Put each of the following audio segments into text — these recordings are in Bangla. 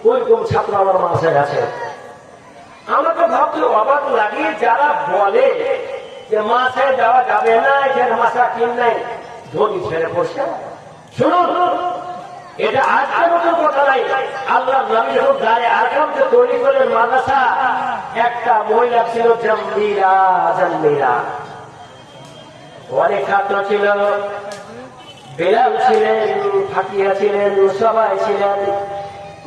ওইরকম ছাত্র আমার মাসায় আছে। আমরা তো ভাবতে অবাক লাগে যারা বলে যে মাসায় যাওয়া যাবে না, এখানে মাসা কিন নাই, ধনী ছেড়ে পড়ছে। শুনুন, এটা আজকের মতো কথা নাই। আল্লাহ নবী যখন গায়ে আরকামকে তৈরি করলেন মাদ্রাসা, একটা মহিলা ছিল জাম্বিরা, অনেক ছাত্র ছিল, বেলাল ছিলেন, ফাকিয়া ছিলেন, সবাই ছিলেন।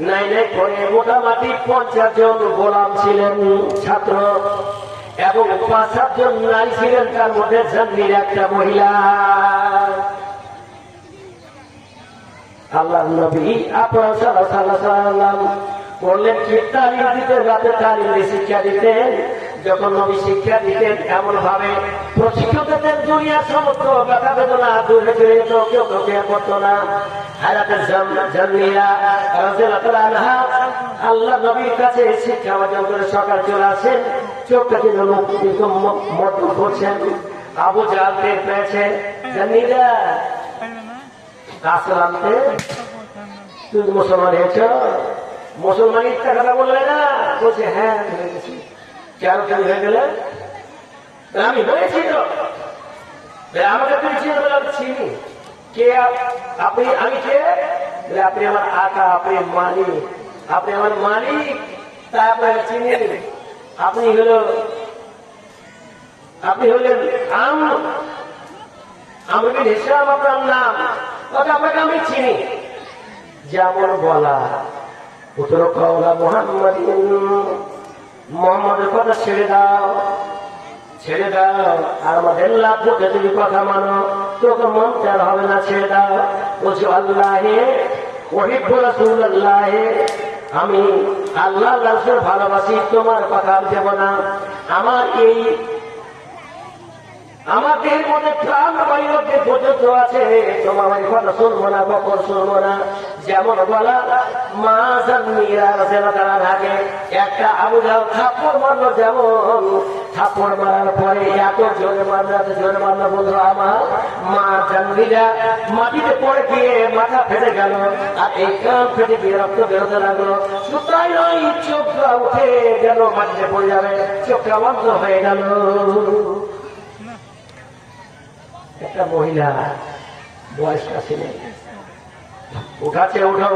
নাই করে মোটামুটি 50 জন গোলাম ছিলেন ছাত্র, এবং 5-7 জন নারী ছিলেন, তার মধ্যে জাম্বির একটা মহিলা। আল্লাহ নবী আপনার সাল্লাল্লাহু আলাইহি ওয়াসাল্লাম বললেন কি তালিম দিতেন, রাতে তালিম দিয়ে শিক্ষা দিতেন। যখন নবী শিক্ষা দিতেন এমন ভাবে প্রশিক্ষণ দিতেন, দুনিয়ার সমস্ত ব্যথা বেদনা দূরে চলে যেত, কেউ কাউকে করতো না। আল্লাহ নবীর কাছে শিক্ষা অর্জন করে সকাল চলে আসেন, চোখটা কিন্তু মত করছেন। আবু জাহেল টের পেয়েছে, জান্নিরা আসলামতে তুমি মুসলমান হয়েছ, মুসলমান ইচ্ছা কথা বললে না? বলছে হ্যাঁ হয়ে গেছি। কেন কেন হয়ে গেলে? আমি হয়েছি তো, আমাকে তুমি চিনে বলে আমি চিনি। কে আপনি? আমি কে? আপনি আমার আকা, আপনি মালিক, আপনি আমার মালিক, তা আপনাকে চিনি। আপনি হলেন আমি হিসাব আপনার নাম, তবে আপনাকে আমি চিনি। যেমন বলা উত্তর কওলা মোহাম্মদের কথা ছেড়ে দাও, ছেড়ে দাও। আর আমাদের লাভ করতে তুমি কথা মানো, তোকে মন চাল হবে না, ছেড়ে দাও। বলছি আল্লাহে ওহিব্বু রাসূলুল্লাহে, আমি আল্লাহ রাসূল ভালোবাসি, তোমার কথা আমি দেব না। আমাদের মধ্যে প্রাণ বাইরকে পর্যন্ত আছে, তোমার কথা শুনবো না, কখন শুনবো না। যেমন বলা মা জান্নিরা রাদিয়াল্লাহু আনহা একটা আবু জাহেল থাপ্পড় মারলো, যেমন থাপ্পড় মারার পরে এত জোরে মারলো বললো আমার মা জান্নিরা মাটিতে পড়ে গিয়ে মাথা ফেটে গেল, আর এই কান ফেটে গিয়ে রক্ত বেরোতে লাগলো। সুতরাং নয়, চোখটা উঠে গেল, মাটিতে পড়ে যাবে, চোখটা বন্ধ হয়ে গেল। একটা মহিলা বয়স্কা ছিলেন, উঠাচ্ছে, উঠা